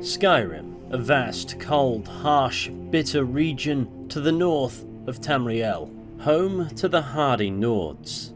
Skyrim, a vast, cold, harsh, bitter region to the north of Tamriel, home to the hardy Nords.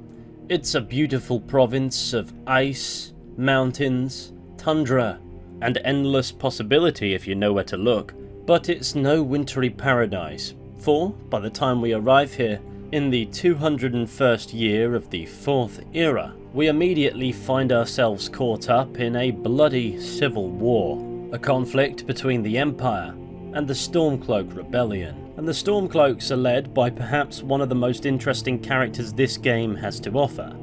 It's a beautiful province of ice, mountains, tundra, and endless possibility if you know where to look, but it's no wintry paradise, for by the time we arrive here, in the 201st year of the 4th era, we immediately find ourselves caught up in a bloody civil war, a conflict between the Empire and the Stormcloak rebellion. And the Stormcloaks are led by perhaps one of the most interesting characters this game has to offer,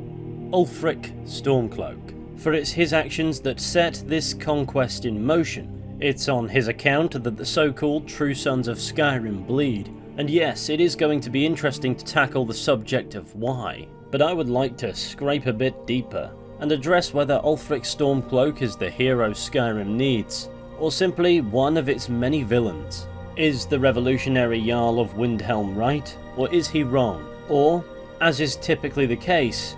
Ulfric Stormcloak, for it's his actions that set this conquest in motion. It's on his account that the so-called true sons of Skyrim bleed. And yes, it is going to be interesting to tackle the subject of why, but I would like to scrape a bit deeper and address whether Ulfric Stormcloak is the hero Skyrim needs, or simply one of its many villains. Is the revolutionary Jarl of Windhelm right, or is he wrong? Or, as is typically the case,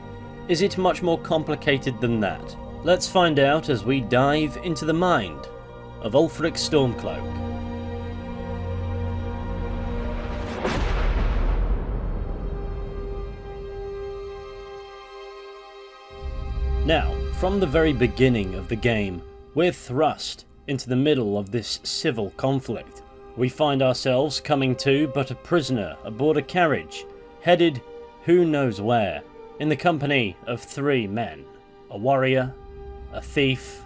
is it much more complicated than that? Let's find out as we dive into the mind of Ulfric Stormcloak. Now, from the very beginning of the game, we're thrust into the middle of this civil conflict. We find ourselves coming to but a prisoner aboard a carriage, headed who knows where, in the company of 3 men, a warrior, a thief,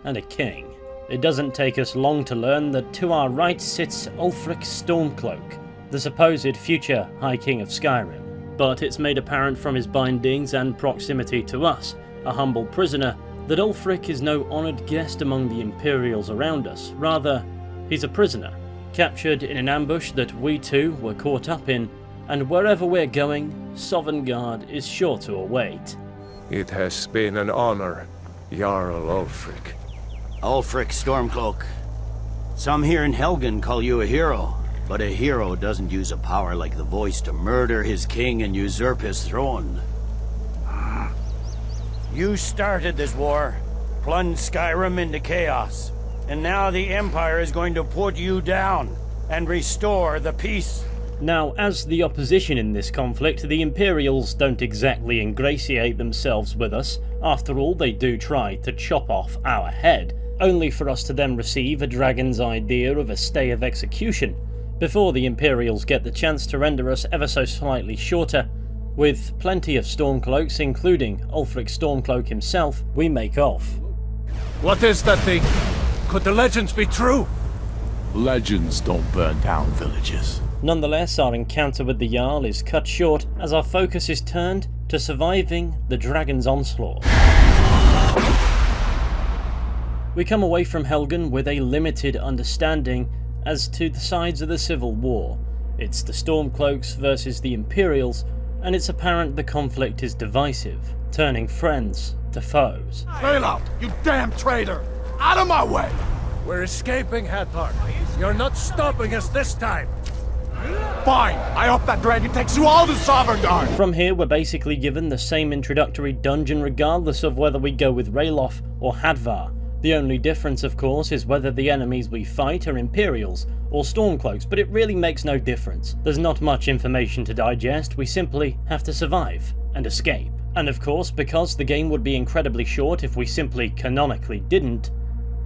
and a king. It doesn't take us long to learn that to our right sits Ulfric Stormcloak, the supposed future High King of Skyrim. But it's made apparent from his bindings and proximity to us, a humble prisoner, that Ulfric is no honoured guest among the Imperials around us. Rather, he's a prisoner, captured in an ambush that we too were caught up in, and wherever we're going, Sovngarde is sure to await. It has been an honor, Jarl Ulfric. Ulfric Stormcloak. Some here in Helgen call you a hero, but a hero doesn't use a power like the voice to murder his king and usurp his throne. You started this war, plunged Skyrim into chaos, and now the Empire is going to put you down and restore the peace. Now, as the opposition in this conflict, the Imperials don't exactly ingratiate themselves with us. After all, they do try to chop off our head, only for us to then receive a dragon's idea of a stay of execution, before the Imperials get the chance to render us ever so slightly shorter. With plenty of Stormcloaks, including Ulfric Stormcloak himself, we make off. What is that thing? Could the legends be true? Legends don't burn down villages. Nonetheless, our encounter with the Jarl is cut short as our focus is turned to surviving the dragon's onslaught. We come away from Helgen with a limited understanding as to the sides of the civil war. It's the Stormcloaks versus the Imperials, and it's apparent the conflict is divisive, turning friends to foes. Bail out, you damn traitor! Out of my way! We're escaping, Hathor. You're not stopping us this time. Fine, I hope that dragon takes you all to Sovngarde! From here, we're basically given the same introductory dungeon regardless of whether we go with Ralof or Hadvar. The only difference, of course, is whether the enemies we fight are Imperials or Stormcloaks, but it really makes no difference. There's not much information to digest, we simply have to survive and escape. And of course, because the game would be incredibly short if we simply canonically didn't,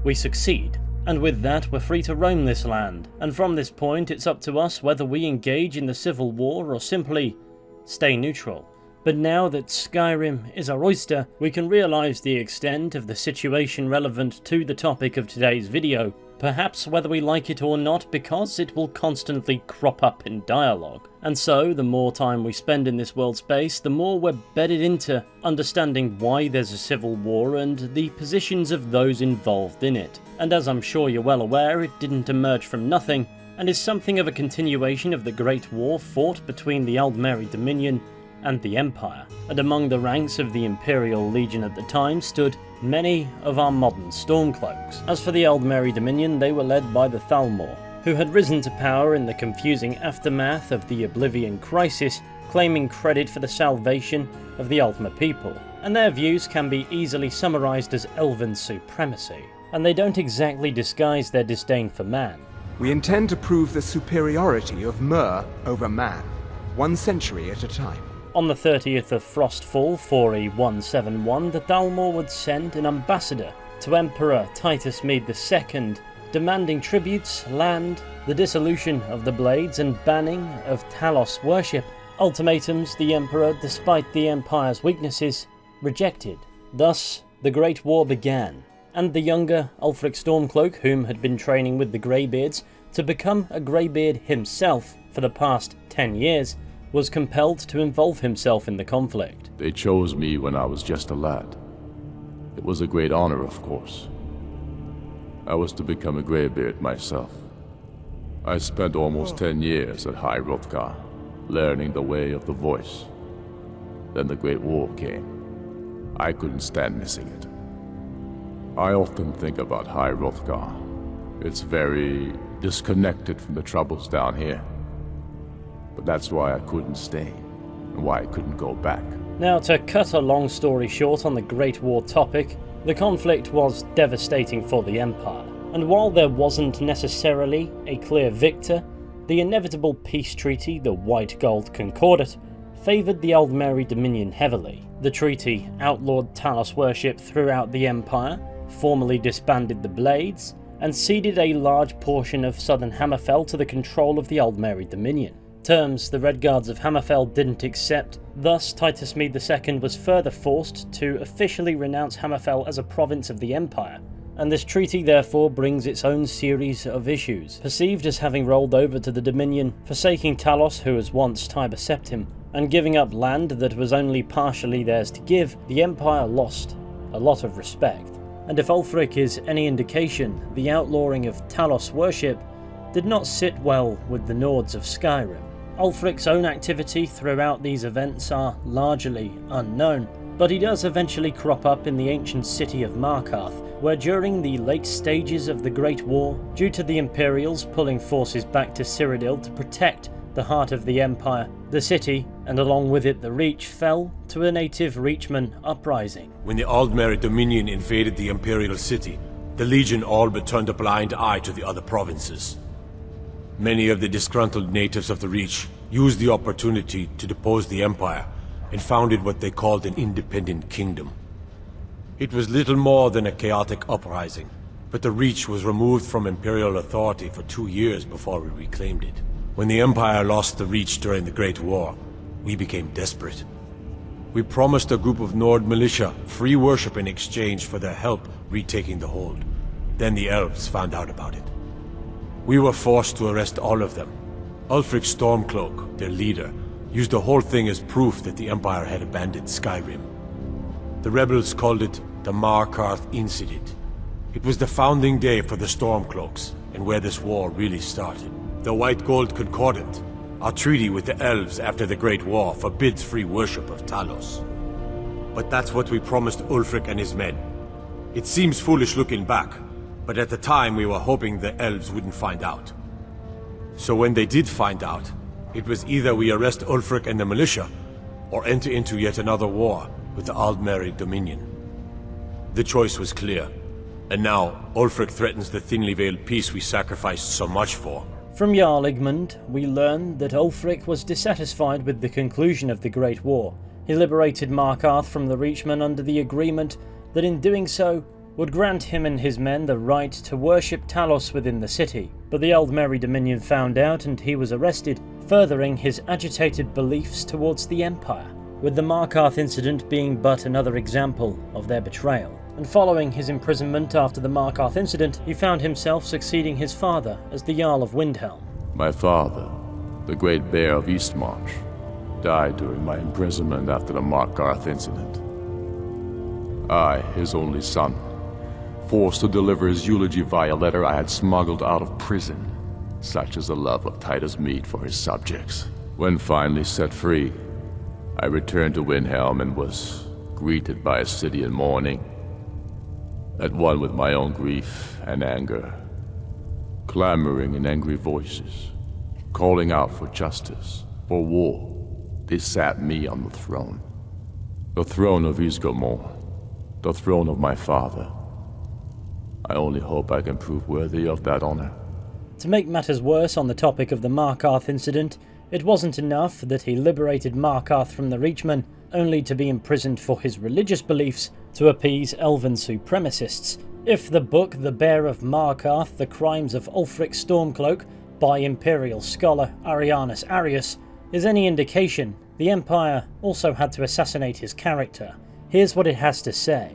we succeed. And with that, we're free to roam this land, and from this point it's up to us whether we engage in the civil war or simply stay neutral. But now that Skyrim is our oyster, we can realise the extent of the situation relevant to the topic of today's video, perhaps whether we like it or not, because it will constantly crop up in dialogue. And so, the more time we spend in this world space, the more we're bedded into understanding why there's a civil war and the positions of those involved in it. And as I'm sure you're well aware, it didn't emerge from nothing, and is something of a continuation of the Great War fought between the Aldmeri Dominion and the Empire, and among the ranks of the Imperial Legion at the time stood many of our modern Stormcloaks. As for the Aldmeri Dominion, they were led by the Thalmor, who had risen to power in the confusing aftermath of the Oblivion Crisis, claiming credit for the salvation of the Ultima people, and their views can be easily summarised as elven supremacy. and they don't exactly disguise their disdain for man. We intend to prove the superiority of Mer over man, 1 century at a time. On the 30th of Frostfall 4171, the Thalmor would send an ambassador to Emperor Titus Mede II, demanding tributes, land, the dissolution of the Blades, and banning of Talos worship. Ultimatums the Emperor, despite the Empire's weaknesses, rejected. Thus, the Great War began, and the younger Ulfric Stormcloak, whom had been training with the Greybeards to become a Greybeard himself for the past 10 years, was compelled to involve himself in the conflict. They chose me when I was just a lad. It was a great honor, of course. I was to become a Greybeard myself. I spent almost 10 years at High Hrothgar, learning the way of the voice. Then the Great War came. I couldn't stand missing it. I often think about High Hrothgar. It's very disconnected from the troubles down here. But that's why I couldn't stay, and why I couldn't go back. Now, to cut a long story short on the Great War topic, the conflict was devastating for the Empire, and while there wasn't necessarily a clear victor, the inevitable peace treaty, the White Gold Concordat, favoured the Aldmeri Dominion heavily. The treaty outlawed Talos worship throughout the Empire, formally disbanded the Blades, and ceded a large portion of southern Hammerfell to the control of the Aldmeri Dominion. Terms the Red Guards of Hammerfell didn't accept, thus Titus Mede II was further forced to officially renounce Hammerfell as a province of the Empire, and this treaty therefore brings its own series of issues. Perceived as having rolled over to the Dominion, forsaking Talos, who was once Tiber Septim, and giving up land that was only partially theirs to give, the Empire lost a lot of respect. And if Ulfric is any indication, the outlawing of Talos worship did not sit well with the Nords of Skyrim. Ulfric's own activity throughout these events are largely unknown, but he does eventually crop up in the ancient city of Markarth, where during the late stages of the Great War, due to the Imperials pulling forces back to Cyrodiil to protect the heart of the Empire, the city, and along with it the Reach, fell to a native Reachman uprising. When the Aldmeri Dominion invaded the Imperial city, the Legion all but turned a blind eye to the other provinces. Many of the disgruntled natives of the Reach used the opportunity to depose the Empire and founded what they called an independent kingdom. It was little more than a chaotic uprising, but the Reach was removed from Imperial authority for 2 years before we reclaimed it. When the Empire lost the Reach during the Great War, we became desperate. We promised a group of Nord militia free worship in exchange for their help retaking the hold. Then the elves found out about it. We were forced to arrest all of them. Ulfric Stormcloak, their leader, used the whole thing as proof that the Empire had abandoned Skyrim. The rebels called it the Markarth Incident. It was the founding day for the Stormcloaks, and where this war really started. The White Gold Concordat, our treaty with the elves after the Great War, forbids free worship of Talos. But that's what we promised Ulfric and his men. It seems foolish looking back, but at the time we were hoping the elves wouldn't find out. So when they did find out, it was either we arrest Ulfric and the militia, or enter into yet another war with the Aldmeri Dominion. The choice was clear, and now Ulfric threatens the thinly veiled peace we sacrificed so much for. From Jarl Igmund, we learn that Ulfric was dissatisfied with the conclusion of the Great War. He liberated Markarth from the Reachmen under the agreement that in doing so would grant him and his men the right to worship Talos within the city. But the Aldmeri Dominion found out and he was arrested, furthering his agitated beliefs towards the Empire, with the Markarth incident being but another example of their betrayal. And following his imprisonment after the Markarth incident, he found himself succeeding his father as the Jarl of Windhelm. My father, the Great Bear of Eastmarch, died during my imprisonment after the Markarth incident. I, his only son, forced to deliver his eulogy via letter I had smuggled out of prison. Such is the love of Titus Mede for his subjects. When finally set free, I returned to Windhelm and was greeted by a city in mourning, at one with my own grief and anger, clamoring in angry voices, calling out for justice, for war. They sat me on the throne of Ysgramor, the throne of my father. I only hope I can prove worthy of that honor. To make matters worse on the topic of the Markarth incident, it wasn't enough that he liberated Markarth from the Reachmen, only to be imprisoned for his religious beliefs to appease elven supremacists. If the book The Bear of Markarth, The Crimes of Ulfric Stormcloak by Imperial scholar Arianus Arius is any indication, the Empire also had to assassinate his character. Here's what it has to say.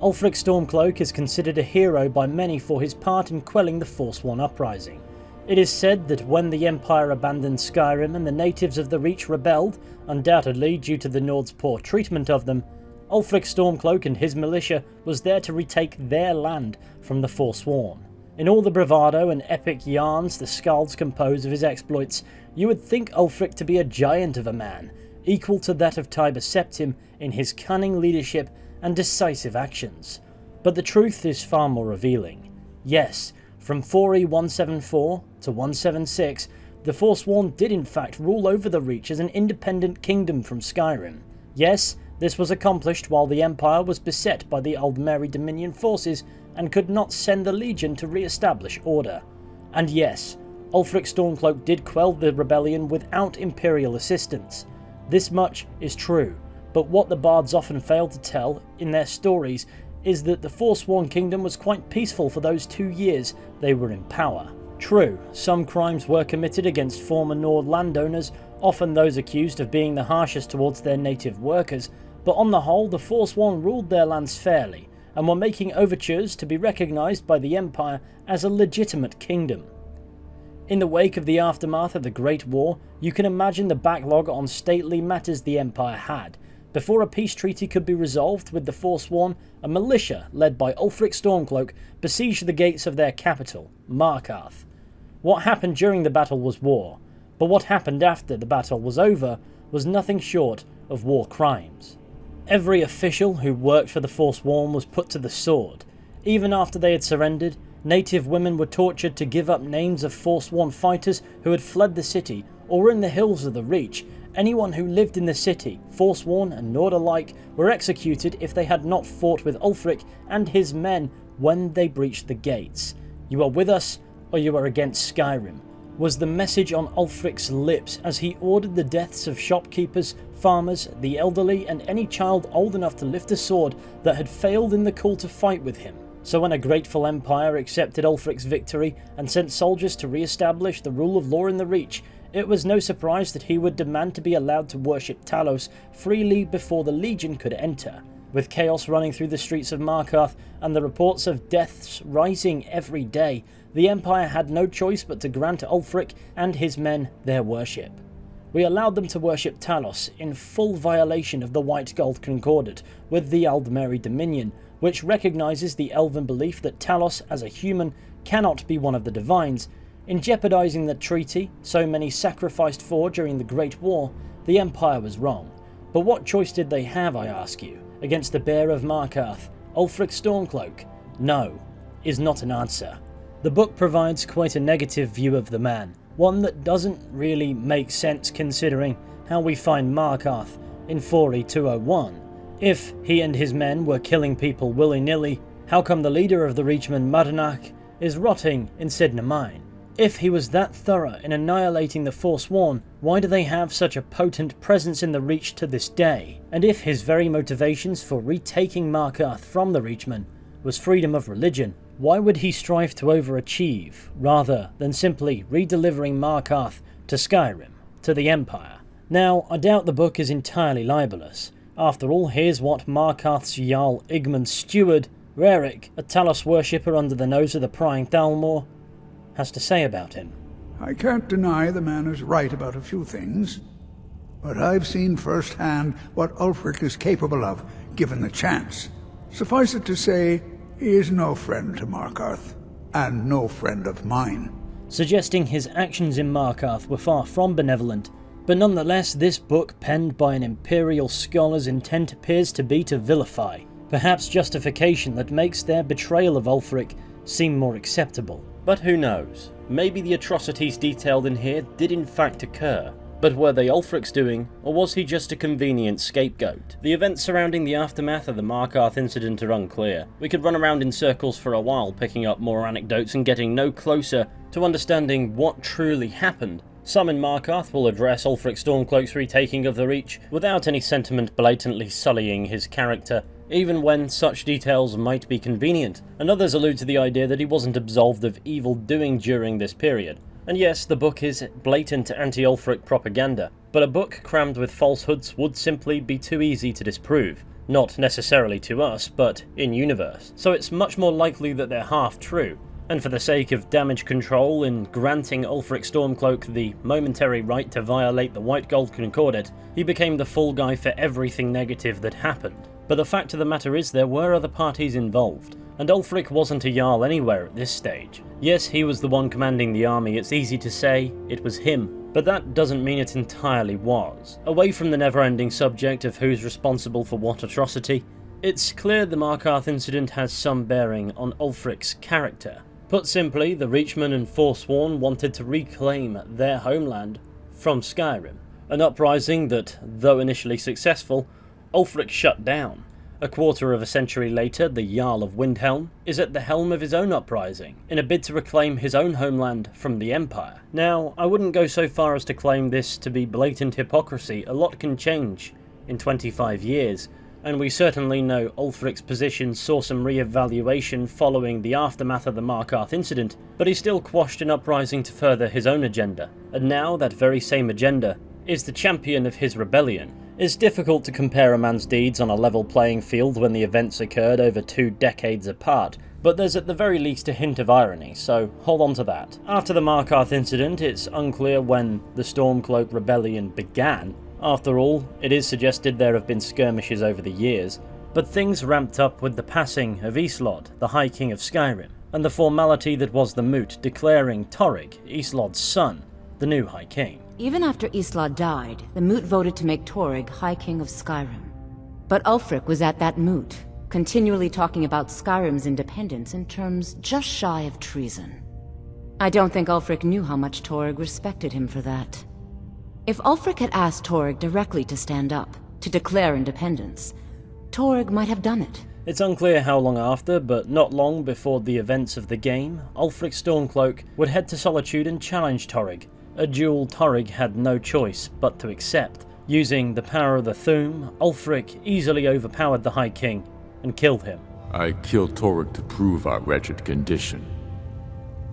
Ulfric Stormcloak is considered a hero by many for his part in quelling the Forsworn uprising. It is said that when the Empire abandoned Skyrim and the natives of the Reach rebelled, undoubtedly due to the Nord's poor treatment of them, Ulfric Stormcloak and his militia was there to retake their land from the Forsworn. In all the bravado and epic yarns the skalds compose of his exploits, you would think Ulfric to be a giant of a man, equal to that of Tiber Septim in his cunning leadership and decisive actions. But the truth is far more revealing. Yes, from 4E 174 to 176, the Forsworn did in fact rule over the Reach as an independent kingdom from Skyrim. Yes, this was accomplished while the Empire was beset by the Aldmeri Dominion forces and could not send the Legion to re-establish order. And yes, Ulfric Stormcloak did quell the rebellion without Imperial assistance. This much is true, but what the bards often fail to tell in their stories is that the Forsworn kingdom was quite peaceful for those 2 years they were in power. True, some crimes were committed against former Nord landowners, often those accused of being the harshest towards their native workers, but on the whole the Forsworn ruled their lands fairly, and were making overtures to be recognised by the Empire as a legitimate kingdom. In the wake of the aftermath of the Great War, you can imagine the backlog on stately matters the Empire had. Before a peace treaty could be resolved with the Forsworn, a militia led by Ulfric Stormcloak besieged the gates of their capital, Markarth. What happened during the battle was war, but what happened after the battle was over was nothing short of war crimes. Every official who worked for the Forsworn was put to the sword. Even after they had surrendered, native women were tortured to give up names of Forsworn fighters who had fled the city or were in the hills of the Reach. Anyone who lived in the city, Forsworn and Nord alike, were executed if they had not fought with Ulfric and his men when they breached the gates. You are with us, or you are against Skyrim, was the message on Ulfric's lips as he ordered the deaths of shopkeepers, farmers, the elderly, and any child old enough to lift a sword that had failed in the call to fight with him. So when a grateful empire accepted Ulfric's victory and sent soldiers to re-establish the rule of law in the Reach, it was no surprise that he would demand to be allowed to worship Talos freely before the Legion could enter. With chaos running through the streets of Markarth and the reports of deaths rising every day, the Empire had no choice but to grant Ulfric and his men their worship. We allowed them to worship Talos in full violation of the White Gold Concordat with the Aldmeri Dominion, which recognises the elven belief that Talos as a human cannot be one of the divines. In jeopardising the treaty so many sacrificed for during the Great War, the Empire was wrong. But what choice did they have, I ask you, against the Bear of Markarth, Ulfric Stormcloak? No, is not an answer. The book provides quite a negative view of the man, one that doesn't really make sense considering how we find Markarth in 4E 201. If he and his men were killing people willy-nilly, how come the leader of the Reachmen, Madanach, is rotting in Sidna Mine? If he was that thorough in annihilating the Forsworn, why do they have such a potent presence in the Reach to this day? And if his very motivations for retaking Markarth from the Reachmen was freedom of religion, why would he strive to overachieve, rather than simply redelivering Markarth to Skyrim, to the Empire? Now, I doubt the book is entirely libelous. After all, here's what Markarth's Jarl Igmund's steward, Rarik, a Talos worshipper under the nose of the prying Thalmor, has to say about him. I can't deny the man is right about a few things, but I've seen firsthand what Ulfric is capable of, given the chance. Suffice it to say, he is no friend to Markarth, and no friend of mine. Suggesting his actions in Markarth were far from benevolent, but nonetheless this book penned by an Imperial scholar's intent appears to be to vilify, perhaps justification that makes their betrayal of Ulfric seem more acceptable. But who knows, maybe the atrocities detailed in here did in fact occur. But were they Ulfric's doing, or was he just a convenient scapegoat? The events surrounding the aftermath of the Markarth incident are unclear. We could run around in circles for a while, picking up more anecdotes and getting no closer to understanding what truly happened. Some in Markarth will address Ulfric Stormcloak's retaking of the Reach without any sentiment blatantly sullying his character, even when such details might be convenient, and others allude to the idea that he wasn't absolved of evil doing during this period. And yes, the book is blatant anti-Ulfric propaganda, but a book crammed with falsehoods would simply be too easy to disprove. Not necessarily to us, but in-universe. So it's much more likely that they're half true. And for the sake of damage control in granting Ulfric Stormcloak the momentary right to violate the White Gold Concordat, he became the fall guy for everything negative that happened. But the fact of the matter is there were other parties involved, and Ulfric wasn't a Jarl anywhere at this stage. Yes, he was the one commanding the army, it's easy to say it was him, but that doesn't mean it entirely was. Away from the never-ending subject of who's responsible for what atrocity, it's clear the Markarth incident has some bearing on Ulfric's character. Put simply, the Reachmen and Forsworn wanted to reclaim their homeland from Skyrim, an uprising that, though initially successful, Ulfric shut down. A quarter of a century later, the Jarl of Windhelm is at the helm of his own uprising, in a bid to reclaim his own homeland from the Empire. Now, I wouldn't go so far as to claim this to be blatant hypocrisy. A lot can change in 25 years, and we certainly know Ulfric's position saw some re-evaluation following the aftermath of the Markarth incident, but he still quashed an uprising to further his own agenda, and now that very same agenda is the champion of his rebellion. It's difficult to compare a man's deeds on a level playing field when the events occurred over 2 decades apart, but there's at the very least a hint of irony, so hold on to that. After the Markarth incident, it's unclear when the Stormcloak rebellion began. After all, it is suggested there have been skirmishes over the years, but things ramped up with the passing of Islod, the High King of Skyrim, and the formality that was the moot declaring Torrig, Islod's son, the new High King. Even after Islod died, the moot voted to make Torrig High King of Skyrim. But Ulfric was at that moot, continually talking about Skyrim's independence in terms just shy of treason. I don't think Ulfric knew how much Torrig respected him for that. If Ulfric had asked Torrig directly to stand up, to declare independence, Torrig might have done it. It's unclear how long after, but not long before the events of the game, Ulfric Stormcloak would head to Solitude and challenge Torrig, a duel Torrig had no choice but to accept. Using the power of the Thu'um, Ulfric easily overpowered the High King and killed him. I killed Torrig to prove our wretched condition.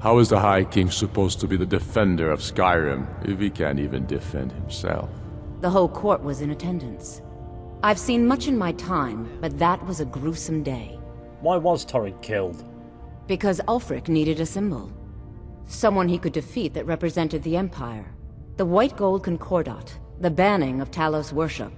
How is the High King supposed to be the defender of Skyrim if he can't even defend himself? The whole court was in attendance. I've seen much in my time, but that was a gruesome day. Why was Torrig killed? Because Ulfric needed a symbol. Someone he could defeat that represented the Empire. The White Gold Concordat, the banning of Talos worship.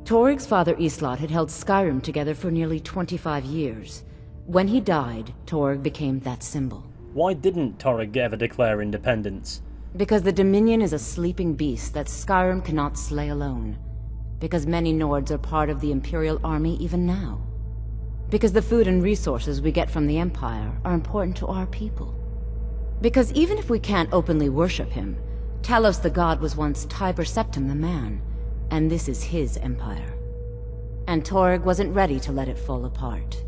Torrig's father Islod had held Skyrim together for nearly 25 years. When he died, Torrig became that symbol. Why didn't Torrig ever declare independence? Because the Dominion is a sleeping beast that Skyrim cannot slay alone. Because many Nords are part of the Imperial Army even now. Because the food and resources we get from the Empire are important to our people. Because even if we can't openly worship him, Talos the god was once Tiber Septim the man, and this is his empire. And Torrig wasn't ready to let it fall apart.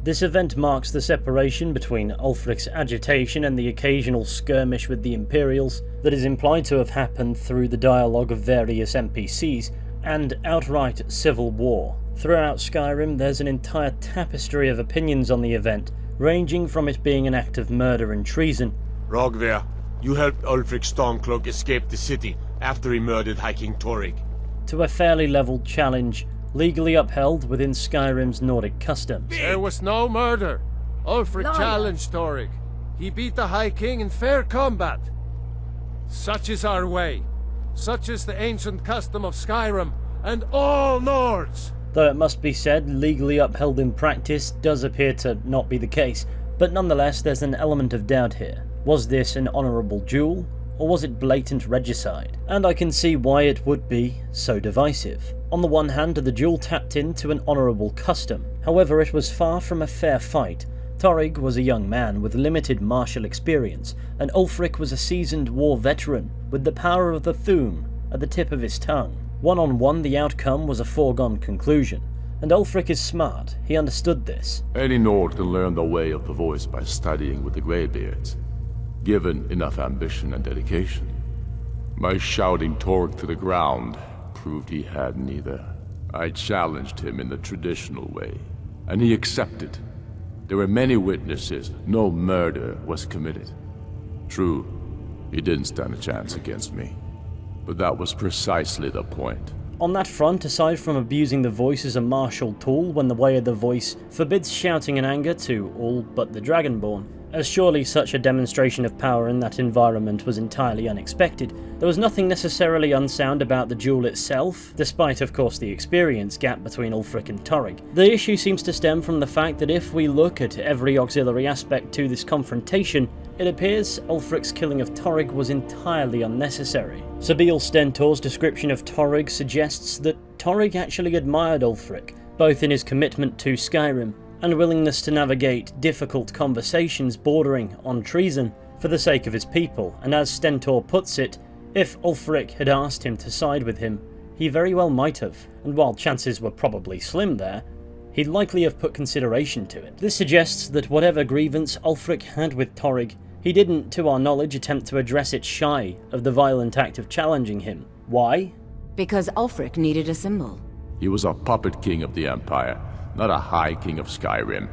This event marks the separation between Ulfric's agitation and the occasional skirmish with the Imperials that is implied to have happened through the dialogue of various NPCs and outright civil war. Throughout Skyrim, there's an entire tapestry of opinions on the event, ranging from it being an act of murder and treason. Rogver, you helped Ulfric Stormcloak escape the city after he murdered High King Torrig. To a fairly leveled challenge, legally upheld within Skyrim's Nordic customs. There was no murder. Ulfric challenged Torrig. He beat the High King in fair combat. Such is our way. Such is the ancient custom of Skyrim and all Nords. Though it must be said, legally upheld in practice does appear to not be the case, but nonetheless there's an element of doubt here. Was this an honourable duel, or was it blatant regicide? And I can see why it would be so divisive. On the one hand, the duel tapped into an honourable custom. However, it was far from a fair fight. Torrig was a young man with limited martial experience, and Ulfric was a seasoned war veteran with the power of the Thu'um at the tip of his tongue. One-on-one, the outcome was a foregone conclusion, and Ulfric is smart. He understood this. Any Nord can learn the way of the voice by studying with the Greybeards, given enough ambition and dedication. My shouting Torg to the ground proved he had neither. I challenged him in the traditional way, and he accepted. There were many witnesses. No murder was committed. True, he didn't stand a chance against me, but that was precisely the point. On that front, aside from abusing the voice as a martial tool when the way of the voice forbids shouting in anger to all but the Dragonborn, as surely such a demonstration of power in that environment was entirely unexpected, there was nothing necessarily unsound about the duel itself, despite of course the experience gap between Ulfric and Torg. The issue seems to stem from the fact that if we look at every auxiliary aspect to this confrontation, it appears Ulfric's killing of Torg was entirely unnecessary. Sabiel Stentor's description of Torg suggests that Torg actually admired Ulfric, both in his commitment to Skyrim and willingness to navigate difficult conversations bordering on treason for the sake of his people, and as Stentor puts it, if Ulfric had asked him to side with him, he very well might have, and while chances were probably slim there, he'd likely have put consideration to it. This suggests that whatever grievance Ulfric had with Torg, he didn't, to our knowledge, attempt to address it shy of the violent act of challenging him. Why? Because Ulfric needed a symbol. He was a puppet king of the Empire, not a high king of Skyrim.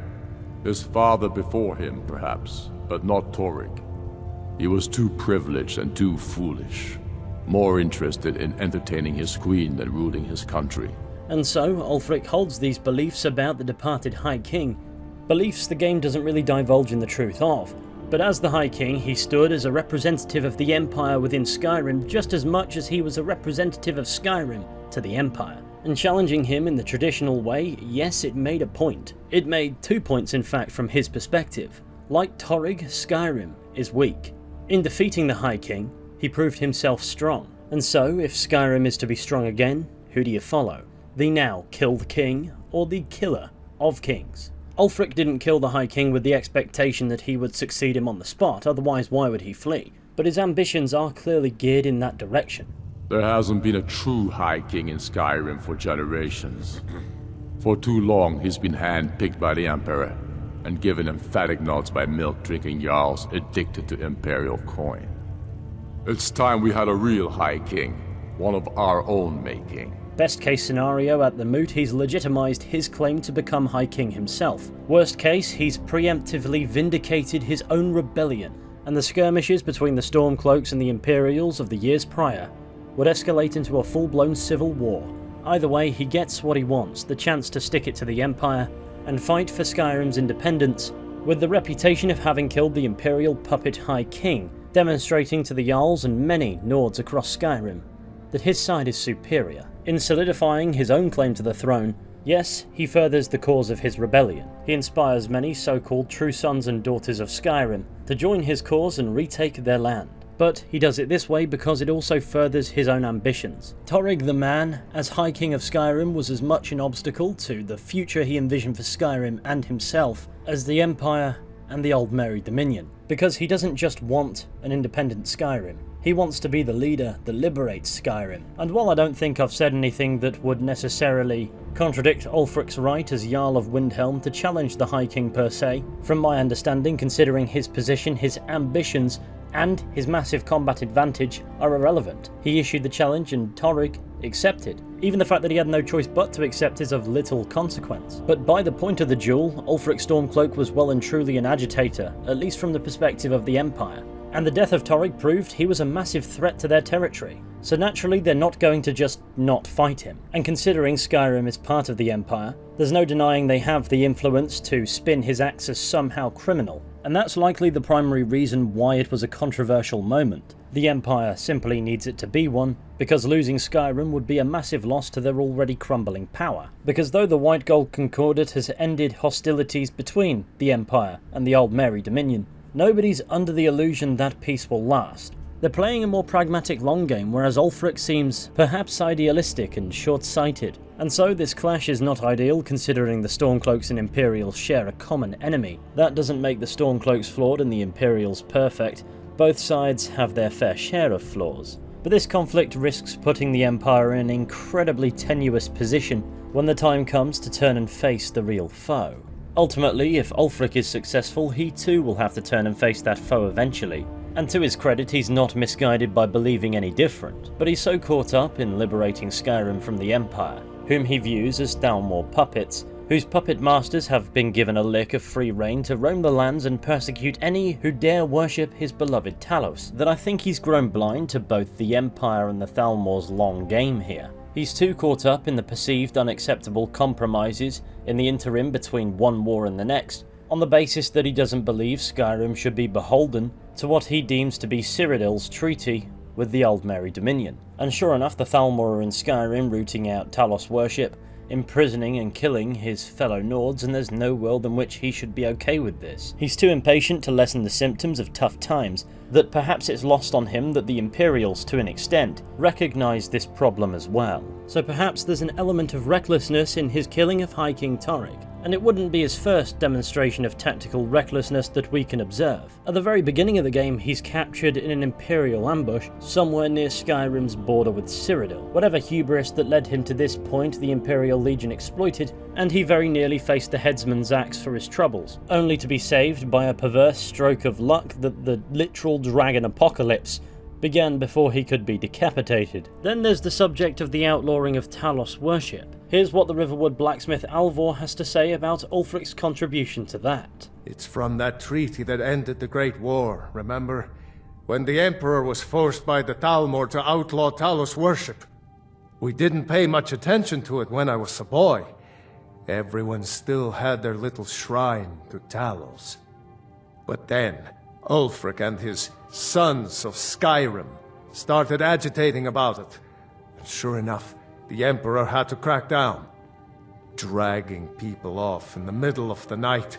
His father before him, perhaps, but not Torg. He was too privileged and too foolish, more interested in entertaining his queen than ruling his country. And so, Ulfric holds these beliefs about the departed High King, beliefs the game doesn't really divulge in the truth of. But as the High King, he stood as a representative of the Empire within Skyrim just as much as he was a representative of Skyrim to the Empire. And challenging him in the traditional way, yes, it made a point. It made 2 points in fact from his perspective. Like Torg, Skyrim is weak. In defeating the High King, he proved himself strong. And so, if Skyrim is to be strong again, who do you follow? The now killed king, or the killer of kings? Ulfric didn't kill the High King with the expectation that he would succeed him on the spot, otherwise why would he flee? But his ambitions are clearly geared in that direction. There hasn't been a true High King in Skyrim for generations. For too long he's been hand-picked by the Emperor, and given emphatic nods by milk-drinking Jarls addicted to Imperial coin. It's time we had a real High King, one of our own making. Best case scenario, at the moot, he's legitimized his claim to become High King himself. Worst case, he's preemptively vindicated his own rebellion, and the skirmishes between the Stormcloaks and the Imperials of the years prior would escalate into a full-blown civil war. Either way, he gets what he wants, the chance to stick it to the Empire and fight for Skyrim's independence, with the reputation of having killed the Imperial puppet High King, demonstrating to the Jarls and many Nords across Skyrim that his side is superior. In solidifying his own claim to the throne, yes, he furthers the cause of his rebellion. He inspires many so-called true sons and daughters of Skyrim to join his cause and retake their land. But he does it this way because it also furthers his own ambitions. Torg the man, as High King of Skyrim, was as much an obstacle to the future he envisioned for Skyrim and himself as the Empire and the Old Merry Dominion. Because he doesn't just want an independent Skyrim, he wants to be the leader that liberates Skyrim. And while I don't think I've said anything that would necessarily contradict Ulfric's right as Jarl of Windhelm to challenge the High King per se, from my understanding, considering his position, his ambitions, and his massive combat advantage are irrelevant. He issued the challenge and Torg accepted. Even the fact that he had no choice but to accept is of little consequence. But by the point of the duel, Ulfric Stormcloak was well and truly an agitator, at least from the perspective of the Empire. And the death of Torg proved he was a massive threat to their territory. So naturally they're not going to just not fight him. And considering Skyrim is part of the Empire, there's no denying they have the influence to spin his acts as somehow criminal. And that's likely the primary reason why it was a controversial moment. The Empire simply needs it to be one, because losing Skyrim would be a massive loss to their already crumbling power. Because though the White Gold Concordat has ended hostilities between the Empire and the Old Merry Dominion, nobody's under the illusion that peace will last. They're playing a more pragmatic long game, whereas Ulfric seems perhaps idealistic and short-sighted. And so this clash is not ideal, considering the Stormcloaks and Imperials share a common enemy. That doesn't make the Stormcloaks flawed and the Imperials perfect. Both sides have their fair share of flaws. But this conflict risks putting the Empire in an incredibly tenuous position when the time comes to turn and face the real foe. Ultimately, if Ulfric is successful, he too will have to turn and face that foe eventually. And to his credit, he's not misguided by believing any different, but he's so caught up in liberating Skyrim from the Empire, whom he views as Thalmor puppets, whose puppet masters have been given a lick of free rein to roam the lands and persecute any who dare worship his beloved Talos, that I think he's grown blind to both the Empire and the Thalmor's long game here. He's too caught up in the perceived unacceptable compromises in the interim between one war and the next, on the basis that he doesn't believe Skyrim should be beholden to what he deems to be Cyrodiil's treaty with the Aldmeri Dominion. And sure enough, the Thalmor are in Skyrim rooting out Talos worship, imprisoning and killing his fellow Nords, and there's no world in which he should be okay with this. He's too impatient to lessen the symptoms of tough times, that perhaps it's lost on him that the Imperials, to an extent, recognise this problem as well. So perhaps there's an element of recklessness in his killing of High King Torygg, and it wouldn't be his first demonstration of tactical recklessness that we can observe. At the very beginning of the game, he's captured in an Imperial ambush somewhere near Skyrim's border with Cyrodiil. Whatever hubris that led him to this point, the Imperial Legion exploited, and he very nearly faced the headsman's axe for his troubles, only to be saved by a perverse stroke of luck that the literal dragon apocalypse began before he could be decapitated. Then there's the subject of the outlawing of Talos worship. Here's what the Riverwood blacksmith Alvor has to say about Ulfric's contribution to that. It's from that treaty that ended the Great War, remember? When the Emperor was forced by the Thalmor to outlaw Talos worship. We didn't pay much attention to it when I was a boy. Everyone still had their little shrine to Talos. But then, Ulfric and his sons of Skyrim started agitating about it. And sure enough, the Emperor had to crack down, dragging people off in the middle of the night.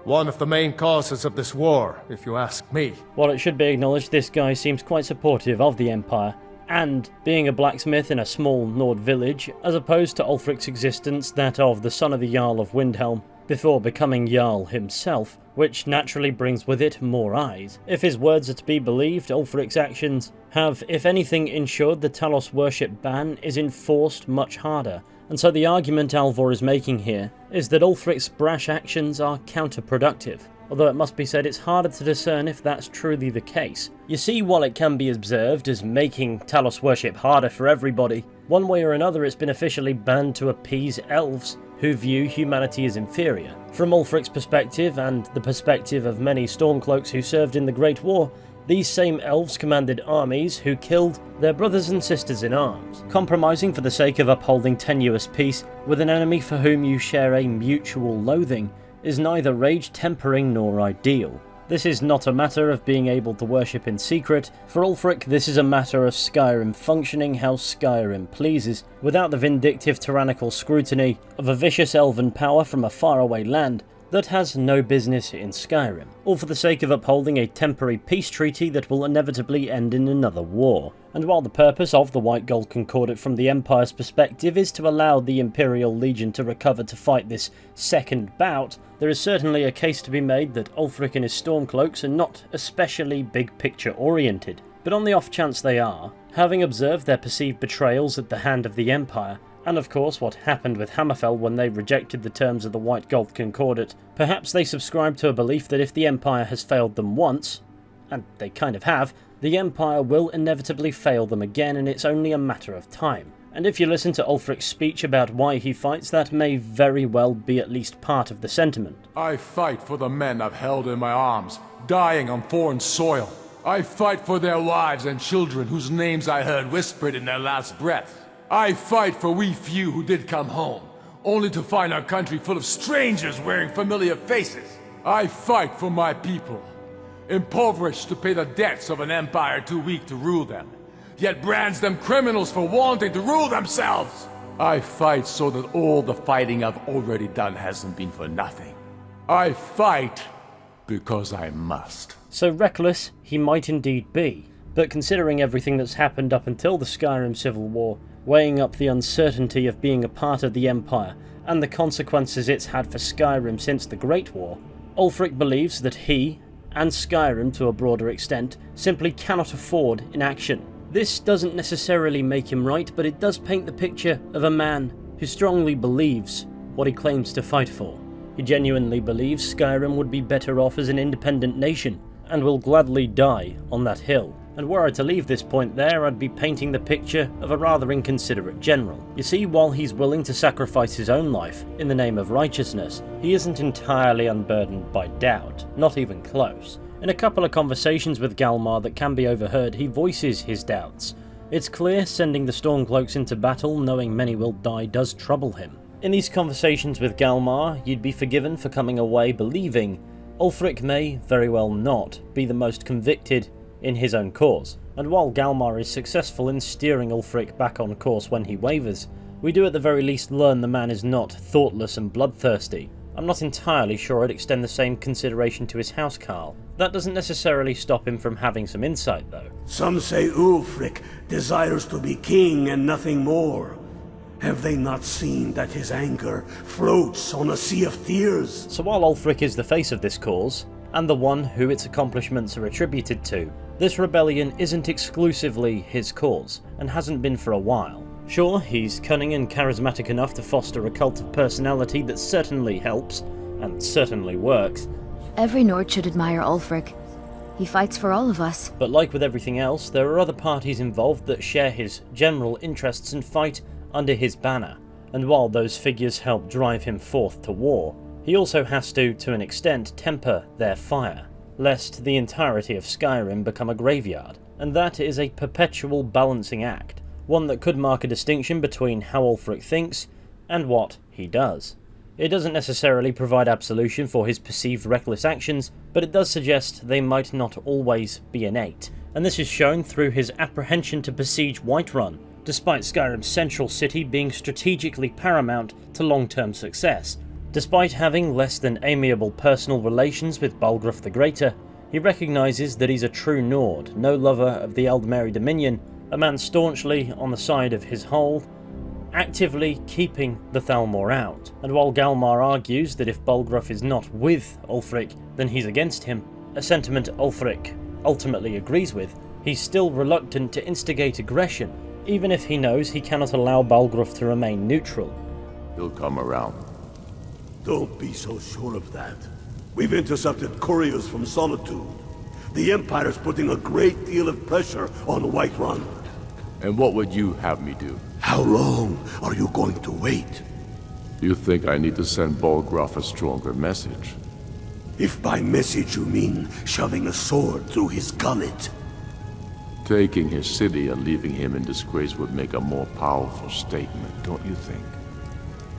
One of the main causes of this war, if you ask me. While it should be acknowledged, this guy seems quite supportive of the Empire, and being a blacksmith in a small Nord village, as opposed to Ulfric's existence, that of the son of the Jarl of Windhelm, before becoming Jarl himself, which naturally brings with it more eyes. If his words are to be believed, Ulfric's actions have, if anything, ensured the Talos worship ban is enforced much harder, and so the argument Alvor is making here is that Ulfric's brash actions are counterproductive, although it must be said it's harder to discern if that's truly the case. You see, while it can be observed as making Talos worship harder for everybody, one way or another it's been officially banned to appease elves who view humanity as inferior. From Ulfric's perspective, and the perspective of many Stormcloaks who served in the Great War, these same elves commanded armies who killed their brothers and sisters in arms, compromising for the sake of upholding tenuous peace with an enemy for whom you share a mutual loathing is neither rage-tempering nor ideal. This is not a matter of being able to worship in secret. For Ulfric, this is a matter of Skyrim functioning how Skyrim pleases, without the vindictive tyrannical scrutiny of a vicious elven power from a faraway land that has no business in Skyrim, all for the sake of upholding a temporary peace treaty that will inevitably end in another war. And while the purpose of the White Gold Concordat from the Empire's perspective is to allow the Imperial Legion to recover to fight this second bout, there is certainly a case to be made that Ulfric and his Stormcloaks are not especially big picture oriented. But on the off chance they are, having observed their perceived betrayals at the hand of the Empire, and of course what happened with Hammerfell when they rejected the terms of the White Gold Concordat, perhaps they subscribe to a belief that if the Empire has failed them once, and they kind of have, the Empire will inevitably fail them again, and it's only a matter of time. And if you listen to Ulfric's speech about why he fights, that may very well be at least part of the sentiment. I fight for the men I've held in my arms, dying on foreign soil. I fight for their wives and children whose names I heard whispered in their last breath. I fight for we few who did come home, only to find our country full of strangers wearing familiar faces. I fight for my people, impoverished to pay the debts of an empire too weak to rule them, yet brands them criminals for wanting to rule themselves. I fight so that all the fighting I've already done hasn't been for nothing. I fight because I must. So reckless he might indeed be, but considering everything that's happened up until the Skyrim Civil War, weighing up the uncertainty of being a part of the Empire and the consequences it's had for Skyrim since the Great War, Ulfric believes that he, and Skyrim to a broader extent, simply cannot afford inaction. This doesn't necessarily make him right, but it does paint the picture of a man who strongly believes what he claims to fight for. He genuinely believes Skyrim would be better off as an independent nation, and will gladly die on that hill. And were I to leave this point there, I'd be painting the picture of a rather inconsiderate general. You see, while he's willing to sacrifice his own life in the name of righteousness, he isn't entirely unburdened by doubt, not even close. In a couple of conversations with Galmar that can be overheard, he voices his doubts. It's clear sending the Stormcloaks into battle knowing many will die does trouble him. In these conversations with Galmar, you'd be forgiven for coming away believing Ulfric may very well not be the most convicted in his own cause, and while Galmar is successful in steering Ulfric back on course when he wavers, we do at the very least learn the man is not thoughtless and bloodthirsty. I'm not entirely sure I'd extend the same consideration to his housecarl. That doesn't necessarily stop him from having some insight though. Some say Ulfric desires to be king and nothing more. Have they not seen that his anger floats on a sea of tears? So while Ulfric is the face of this cause, and the one who its accomplishments are attributed to, this rebellion isn't exclusively his cause, and hasn't been for a while. Sure, he's cunning and charismatic enough to foster a cult of personality that certainly helps, and certainly works. Every Nord should admire Ulfric. He fights for all of us. But like with everything else, there are other parties involved that share his general interests and fight under his banner, and while those figures help drive him forth to war, he also has to an extent, temper their fire, lest the entirety of Skyrim become a graveyard, and that is a perpetual balancing act, one that could mark a distinction between how Ulfric thinks and what he does. It doesn't necessarily provide absolution for his perceived reckless actions, but it does suggest they might not always be innate, and this is shown through his apprehension to besiege Whiterun, despite Skyrim's central city being strategically paramount to long-term success. Despite having less than amiable personal relations with Balgruuf the Greater, he recognises that he's a true Nord, no lover of the Ealdmeri Dominion, a man staunchly on the side of his whole, actively keeping the Thalmor out. And while Galmar argues that if Balgruuf is not with Ulfric, then he's against him, a sentiment Ulfric ultimately agrees with, he's still reluctant to instigate aggression, even if he knows he cannot allow Balgruuf to remain neutral. He'll come around. Don't be so sure of that. We've intercepted couriers from Solitude. The Empire's putting a great deal of pressure on Whiterun. And what would you have me do? How long are you going to wait? You think I need to send Balgruuf a stronger message? If by message you mean shoving a sword through his gullet. Taking his city and leaving him in disgrace would make a more powerful statement, don't you think?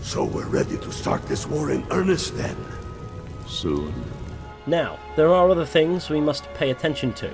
So we're ready to start this war in earnest then? Soon. Now, there are other things we must pay attention to.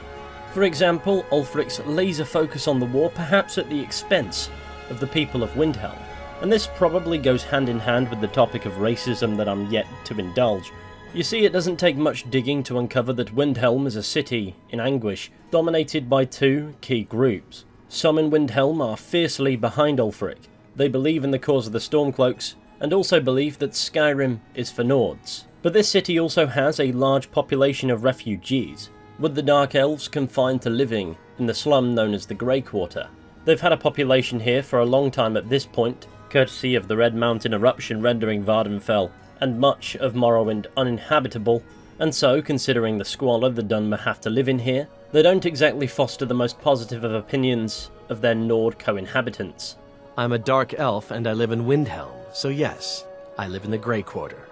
For example, Ulfric's laser focus on the war, perhaps at the expense of the people of Windhelm. And this probably goes hand in hand with the topic of racism that I'm yet to indulge. You see, it doesn't take much digging to uncover that Windhelm is a city in anguish, dominated by two key groups. Some in Windhelm are fiercely behind Ulfric. They believe in the cause of the Stormcloaks, and also believe that Skyrim is for Nords. But this city also has a large population of refugees, with the Dark Elves confined to living in the slum known as the Grey Quarter. They've had a population here for a long time at this point, courtesy of the Red Mountain eruption rendering Vvardenfell and much of Morrowind uninhabitable, and so, considering the squalor the Dunmer have to live in here, they don't exactly foster the most positive of opinions of their Nord co-inhabitants. I'm a Dark Elf and I live in Windhelm, so yes, I live in the Grey Quarter.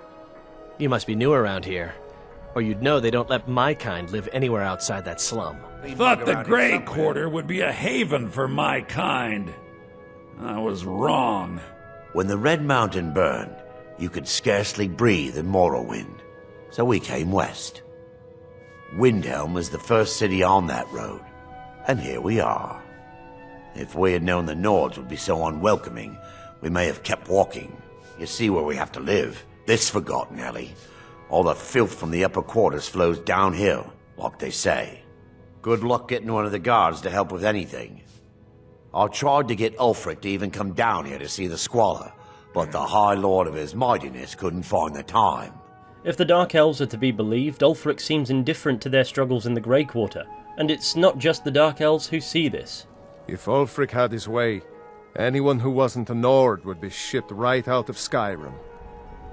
You must be new around here, or you'd know they don't let my kind live anywhere outside that slum. Thought the Grey Quarter would be a haven for my kind. I was wrong. When the Red Mountain burned, you could scarcely breathe in Morrowind, so we came west. Windhelm was the first city on that road, and here we are. If we had known the Nords would be so unwelcoming, we may have kept walking. You see where we have to live. This forgotten alley. All the filth from the upper quarters flows downhill, like they say. Good luck getting one of the guards to help with anything. I tried to get Ulfric to even come down here to see the squalor, but the High Lord of his mightiness couldn't find the time. If the Dark Elves are to be believed, Ulfric seems indifferent to their struggles in the Grey Quarter, and it's not just the Dark Elves who see this. If Ulfric had his way, anyone who wasn't a Nord would be shipped right out of Skyrim.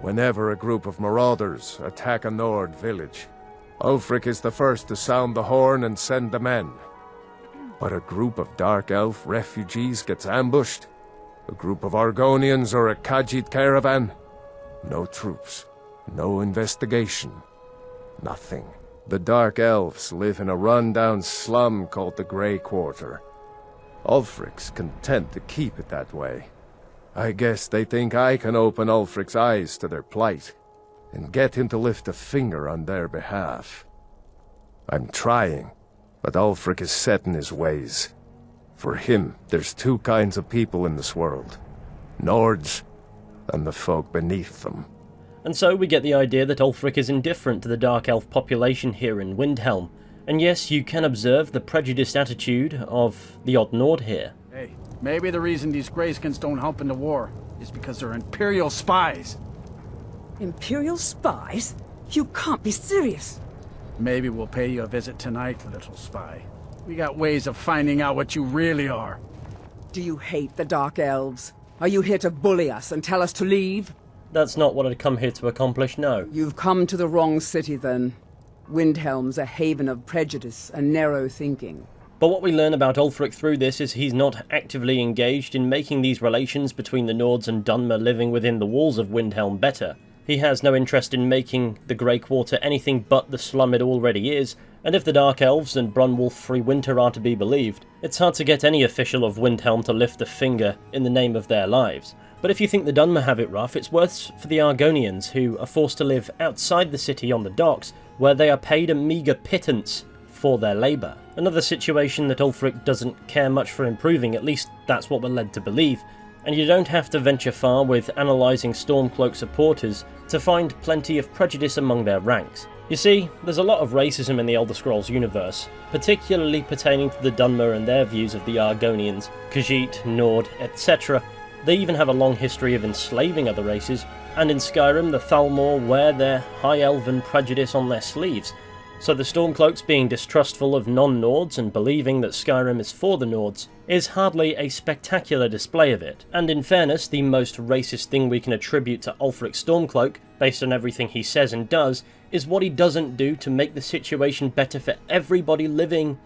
Whenever a group of marauders attack a Nord village, Ulfric is the first to sound the horn and send the men. But a group of Dark Elf refugees gets ambushed, a group of Argonians or a Khajiit caravan, no troops, no investigation, nothing. The Dark Elves live in a run-down slum called the Grey Quarter. Ulfric's content to keep it that way. I guess they think I can open Ulfric's eyes to their plight, and get him to lift a finger on their behalf. I'm trying, but Ulfric is set in his ways. For him, there's two kinds of people in this world. Nords, and the folk beneath them. And so we get the idea that Ulfric is indifferent to the Dark Elf population here in Windhelm. And yes, you can observe the prejudiced attitude of the odd Nord here. Hey, maybe the reason these Greyskins don't help in the war is because they're Imperial spies. Imperial spies? You can't be serious. Maybe we'll pay you a visit tonight, little spy. We got ways of finding out what you really are. Do you hate the Dark Elves? Are you here to bully us and tell us to leave? That's not what I'd come here to accomplish, no. You've come to the wrong city, then. Windhelm's a haven of prejudice and narrow thinking. But what we learn about Ulfric through this is he's not actively engaged in making these relations between the Nords and Dunmer living within the walls of Windhelm better. He has no interest in making the Grey Quarter anything but the slum it already is, and if the Dark Elves and Brunwolf Free Winter are to be believed, it's hard to get any official of Windhelm to lift a finger in the name of their lives. But if you think the Dunmer have it rough, it's worse for the Argonians, who are forced to live outside the city on the docks, where they are paid a meagre pittance for their labour. Another situation that Ulfric doesn't care much for improving, at least that's what we're led to believe. And you don't have to venture far with analysing Stormcloak supporters to find plenty of prejudice among their ranks. You see, there's a lot of racism in the Elder Scrolls universe, particularly pertaining to the Dunmer and their views of the Argonians, Khajiit, Nord, etc. They even have a long history of enslaving other races, and in Skyrim the Thalmor wear their High Elven prejudice on their sleeves. So the Stormcloaks being distrustful of non-Nords and believing that Skyrim is for the Nords is hardly a spectacular display of it. And in fairness, the most racist thing we can attribute to Ulfric Stormcloak, based on everything he says and does, is what he doesn't do to make the situation better for everybody living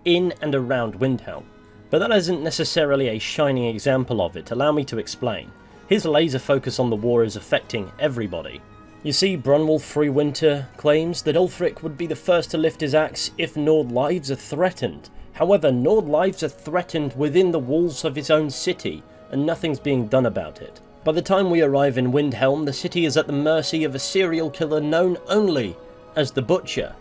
in and around Windhelm. But that isn't necessarily a shining example of it. Allow me to explain. His laser focus on the war is affecting everybody. You see, Brunwolf Free Winter claims that Ulfric would be the first to lift his axe if Nord lives are threatened. However, Nord lives are threatened within the walls of his own city, and nothing's being done about it. By the time we arrive in Windhelm, the city is at the mercy of a serial killer known only as the Butcher,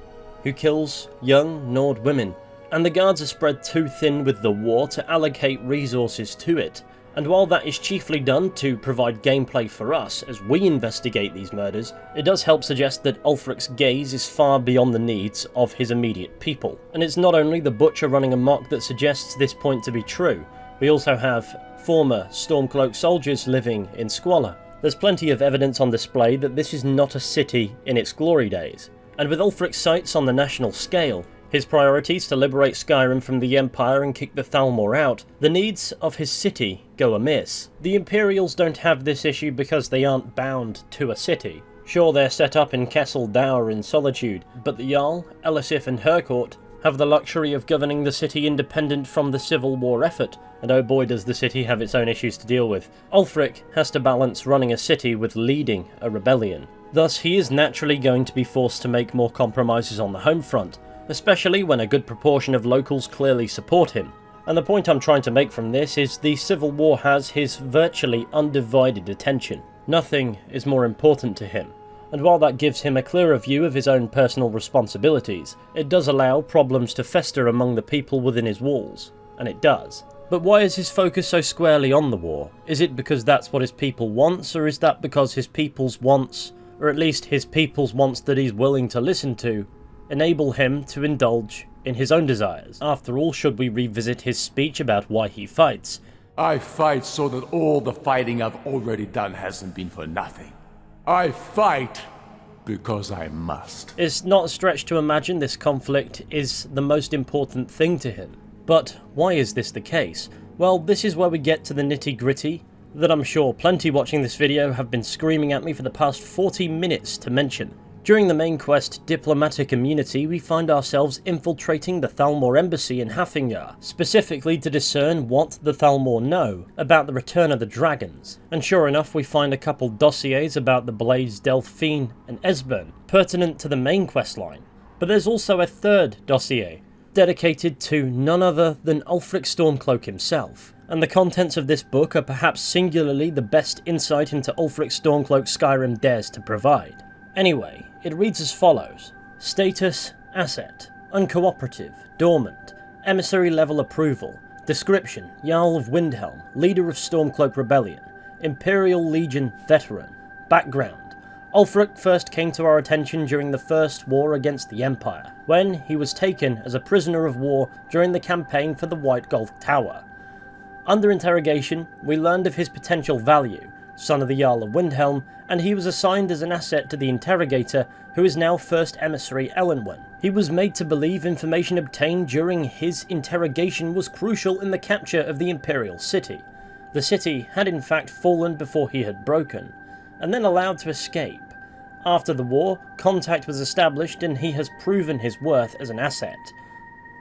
who kills young Nord women. And the guards are spread too thin with the war to allocate resources to it. And while that is chiefly done to provide gameplay for us as we investigate these murders, it does help suggest that Ulfric's gaze is far beyond the needs of his immediate people. And it's not only the Butcher running amok that suggests this point to be true, we also have former Stormcloak soldiers living in squalor. There's plenty of evidence on display that this is not a city in its glory days. And with Ulfric's sights on the national scale, his priorities to liberate Skyrim from the Empire and kick the Thalmor out, the needs of his city go amiss. The Imperials don't have this issue because they aren't bound to a city. Sure, they're set up in Castle Dour in Solitude, but the Jarl, Elisif and Hercourt have the luxury of governing the city independent from the Civil War effort, and oh boy does the city have its own issues to deal with. Ulfric has to balance running a city with leading a rebellion. Thus, he is naturally going to be forced to make more compromises on the home front, especially when a good proportion of locals clearly support him. And the point I'm trying to make from this is the Civil War has his virtually undivided attention. Nothing is more important to him. And while that gives him a clearer view of his own personal responsibilities, it does allow problems to fester among the people within his walls. And it does. But why is his focus so squarely on the war? Is it because that's what his people wants, or is that because his people's wants, or at least his people's wants that he's willing to listen to, enable him to indulge in his own desires? After all, should we revisit his speech about why he fights? I fight so that all the fighting I've already done hasn't been for nothing. I fight because I must. It's not a stretch to imagine this conflict is the most important thing to him. But why is this the case? Well, this is where we get to the nitty-gritty that I'm sure plenty watching this video have been screaming at me for the past 40 minutes to mention. During the main quest, Diplomatic Immunity, we find ourselves infiltrating the Thalmor embassy in Hafingr, specifically to discern what the Thalmor know about the return of the dragons. And sure enough, we find a couple dossiers about the Blades Delphine and Esbern, pertinent to the main quest line. But there's also a third dossier, dedicated to none other than Ulfric Stormcloak himself. And the contents of this book are perhaps singularly the best insight into Ulfric Stormcloak Skyrim dares to provide. Anyway, it reads as follows. Status, asset, uncooperative, dormant, emissary level approval, description, Jarl of Windhelm, leader of Stormcloak Rebellion, Imperial Legion veteran, background. Ulfric first came to our attention during the First War against the Empire, when he was taken as a prisoner of war during the campaign for the White Gulf Tower. Under interrogation, we learned of his potential value, son of the Jarl of Windhelm, and he was assigned as an asset to the interrogator, who is now First Emissary Elenwen. He was made to believe information obtained during his interrogation was crucial in the capture of the Imperial City. The city had in fact fallen before he had broken, and then allowed to escape. After the war, contact was established and he has proven his worth as an asset.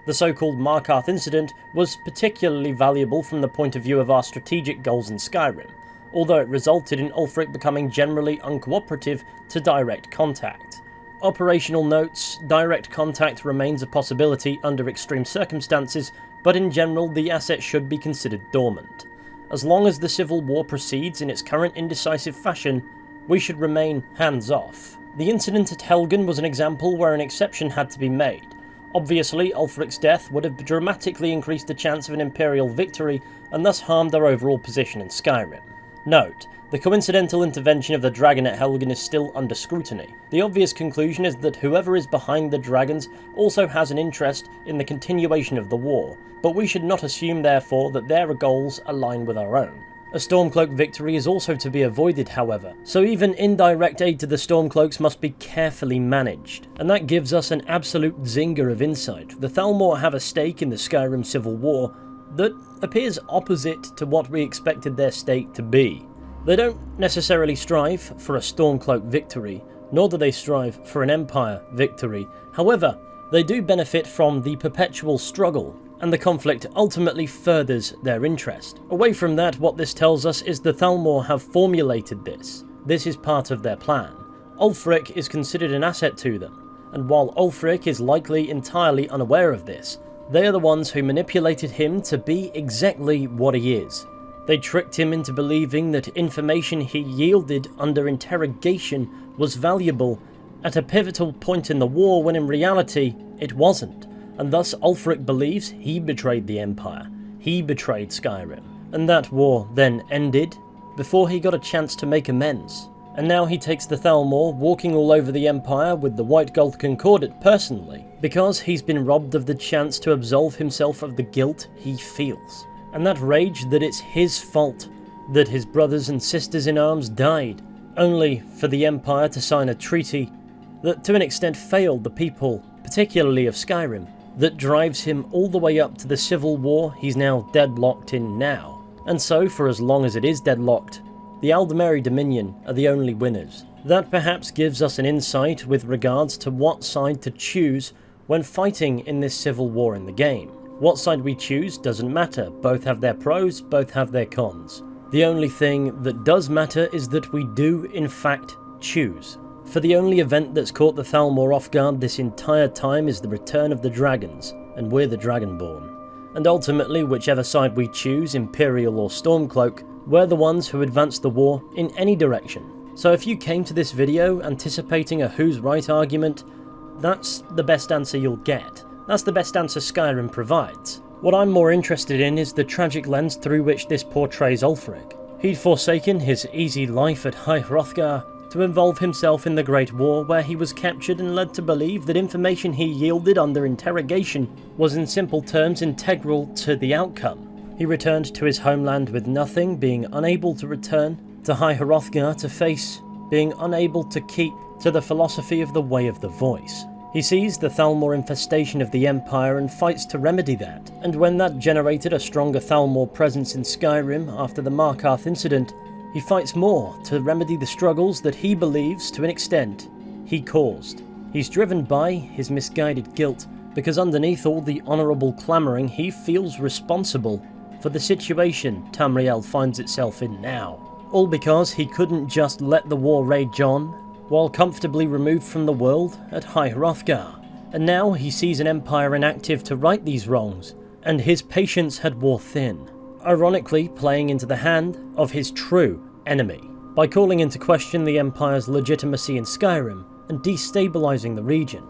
The so-called Markarth incident was particularly valuable from the point of view of our strategic goals in Skyrim, although it resulted in Ulfric becoming generally uncooperative to direct contact. Operational notes: direct contact remains a possibility under extreme circumstances, but in general the asset should be considered dormant. As long as the civil war proceeds in its current indecisive fashion, we should remain hands-off. The incident at Helgen was an example where an exception had to be made. Obviously, Ulfric's death would have dramatically increased the chance of an Imperial victory and thus harmed our overall position in Skyrim. Note, the coincidental intervention of the dragon at Helgen is still under scrutiny. The obvious conclusion is that whoever is behind the dragons also has an interest in the continuation of the war, but we should not assume therefore that their goals align with our own. A Stormcloak victory is also to be avoided, however, so even indirect aid to the Stormcloaks must be carefully managed. And that gives us an absolute zinger of insight. The Thalmor have a stake in the Skyrim Civil War that appears opposite to what we expected their stake to be. They don't necessarily strive for a Stormcloak victory, nor do they strive for an Empire victory. However, they do benefit from the perpetual struggle, and the conflict ultimately furthers their interest. Away from that, what this tells us is the Thalmor have formulated this. This is part of their plan. Ulfric is considered an asset to them, and while Ulfric is likely entirely unaware of this, they are the ones who manipulated him to be exactly what he is. They tricked him into believing that information he yielded under interrogation was valuable at a pivotal point in the war when in reality it wasn't. And thus Ulfric believes he betrayed the Empire, he betrayed Skyrim, and that war then ended before he got a chance to make amends. And now he takes the Thalmor walking all over the Empire with the White Gold Concordat personally, because he's been robbed of the chance to absolve himself of the guilt he feels. And that rage that it's his fault that his brothers and sisters in arms died, only for the Empire to sign a treaty that to an extent failed the people, particularly of Skyrim, that drives him all the way up to the civil war he's now deadlocked in now. And so, for as long as it is deadlocked, the Aldmeri Dominion are the only winners. That perhaps gives us an insight with regards to what side to choose when fighting in this civil war in the game. What side we choose doesn't matter, both have their pros, both have their cons. The only thing that does matter is that we do in fact choose. For the only event that's caught the Thalmor off guard this entire time is the return of the dragons, and we're the Dragonborn. And ultimately, whichever side we choose, Imperial or Stormcloak, we're the ones who advance the war in any direction. So if you came to this video anticipating a who's right argument, that's the best answer you'll get. That's the best answer Skyrim provides. What I'm more interested in is the tragic lens through which this portrays Ulfric. He'd forsaken his easy life at High Hrothgar to involve himself in the Great War, where he was captured and led to believe that information he yielded under interrogation was in simple terms integral to the outcome. He returned to his homeland with nothing, being unable to return to High Hrothgar to face being unable to keep to the philosophy of the Way of the Voice. He sees the Thalmor infestation of the Empire and fights to remedy that, and when that generated a stronger Thalmor presence in Skyrim after the Markarth incident, he fights more to remedy the struggles that he believes, to an extent, he caused. He's driven by his misguided guilt, because underneath all the honourable clamouring, he feels responsible for the situation Tamriel finds itself in now. All because he couldn't just let the war rage on, while comfortably removed from the world at High Hrothgar. And now he sees an empire inactive to right these wrongs, and his patience had wore thin. Ironically playing into the hand of his true enemy, by calling into question the Empire's legitimacy in Skyrim and destabilizing the region.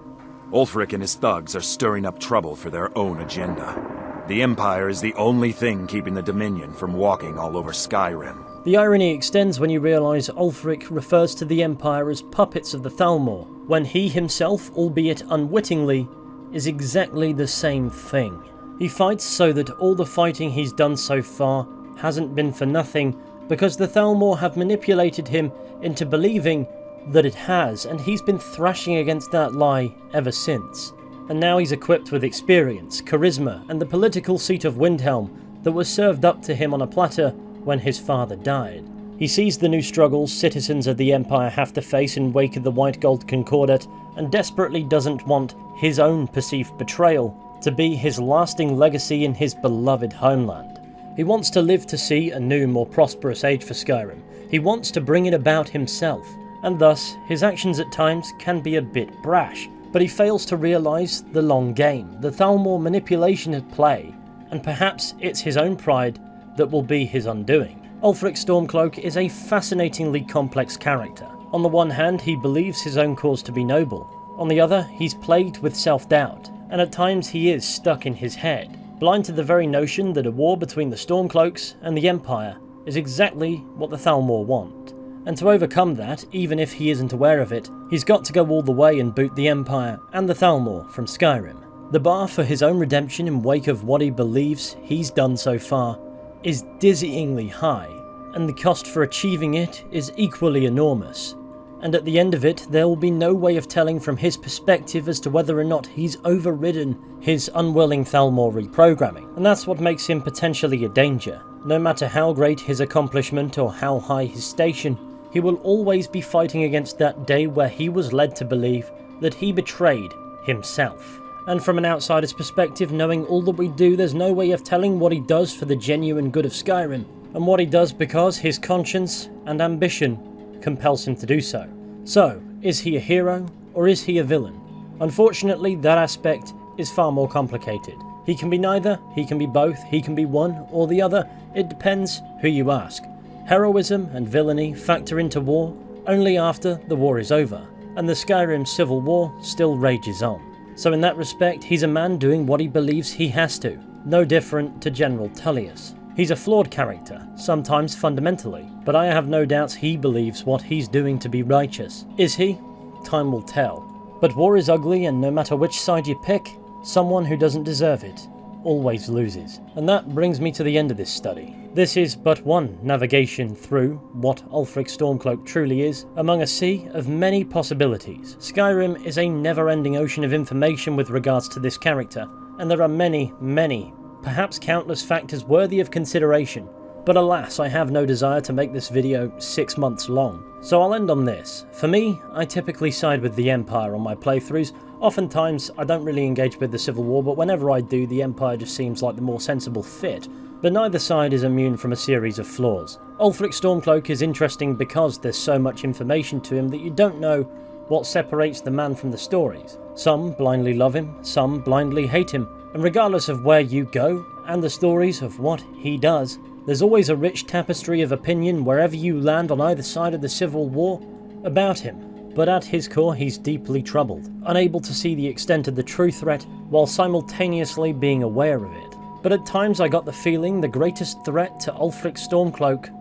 Ulfric and his thugs are stirring up trouble for their own agenda. The Empire is the only thing keeping the Dominion from walking all over Skyrim. The irony extends when you realise Ulfric refers to the Empire as puppets of the Thalmor, when he himself, albeit unwittingly, is exactly the same thing. He fights so that all the fighting he's done so far hasn't been for nothing, because the Thalmor have manipulated him into believing that it has, and he's been thrashing against that lie ever since. And now he's equipped with experience, charisma, and the political seat of Windhelm that was served up to him on a platter when his father died. He sees the new struggles citizens of the Empire have to face in wake of the White Gold Concordat, and desperately doesn't want his own perceived betrayal to be his lasting legacy in his beloved homeland. He wants to live to see a new, more prosperous age for Skyrim. He wants to bring it about himself, and thus his actions at times can be a bit brash, but he fails to realise the long game, the Thalmor manipulation at play, and perhaps it's his own pride that will be his undoing. Ulfric Stormcloak is a fascinatingly complex character. On the one hand, he believes his own cause to be noble. On the other, he's plagued with self-doubt, and at times he is stuck in his head, blind to the very notion that a war between the Stormcloaks and the Empire is exactly what the Thalmor want. And to overcome that, even if he isn't aware of it, he's got to go all the way and boot the Empire and the Thalmor from Skyrim. The bar for his own redemption in wake of what he believes he's done so far is dizzyingly high, and the cost for achieving it is equally enormous. And at the end of it, there will be no way of telling from his perspective as to whether or not he's overridden his unwilling Thalmor reprogramming, and that's what makes him potentially a danger. No matter how great his accomplishment or how high his station, he will always be fighting against that day where he was led to believe that he betrayed himself. And from an outsider's perspective, knowing all that we do, there's no way of telling what he does for the genuine good of Skyrim, and what he does because his conscience and ambition compels him to do so. So, is he a hero, or is he a villain? Unfortunately, that aspect is far more complicated. He can be neither, he can be both, he can be one or the other, it depends who you ask. Heroism and villainy factor into war only after the war is over, and the Skyrim civil war still rages on. So in that respect, he's a man doing what he believes he has to, no different to General Tullius. He's a flawed character, sometimes fundamentally, but I have no doubts he believes what he's doing to be righteous. Is he? Time will tell. But war is ugly, and no matter which side you pick, someone who doesn't deserve it always loses. And that brings me to the end of this study. This is but one navigation through what Ulfric Stormcloak truly is, among a sea of many possibilities. Skyrim is a never-ending ocean of information with regards to this character, and there are many, perhaps countless factors worthy of consideration. But alas, I have no desire to make this video 6 months long. So I'll end on this. For me, I typically side with the Empire on my playthroughs. Oftentimes, I don't really engage with the Civil War, but whenever I do, the Empire just seems like the more sensible fit. But neither side is immune from a series of flaws. Ulfric Stormcloak is interesting because there's so much information to him that you don't know what separates the man from the stories. Some blindly love him, some blindly hate him, and regardless of where you go and the stories of what he does, there's always a rich tapestry of opinion wherever you land on either side of the Civil War about him. But at his core, he's deeply troubled, unable to see the extent of the true threat while simultaneously being aware of it. But at times I got the feeling the greatest threat to Ulfric Stormcloak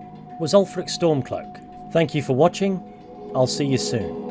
was Ulfric Stormcloak. Thank you for watching. I'll see you soon.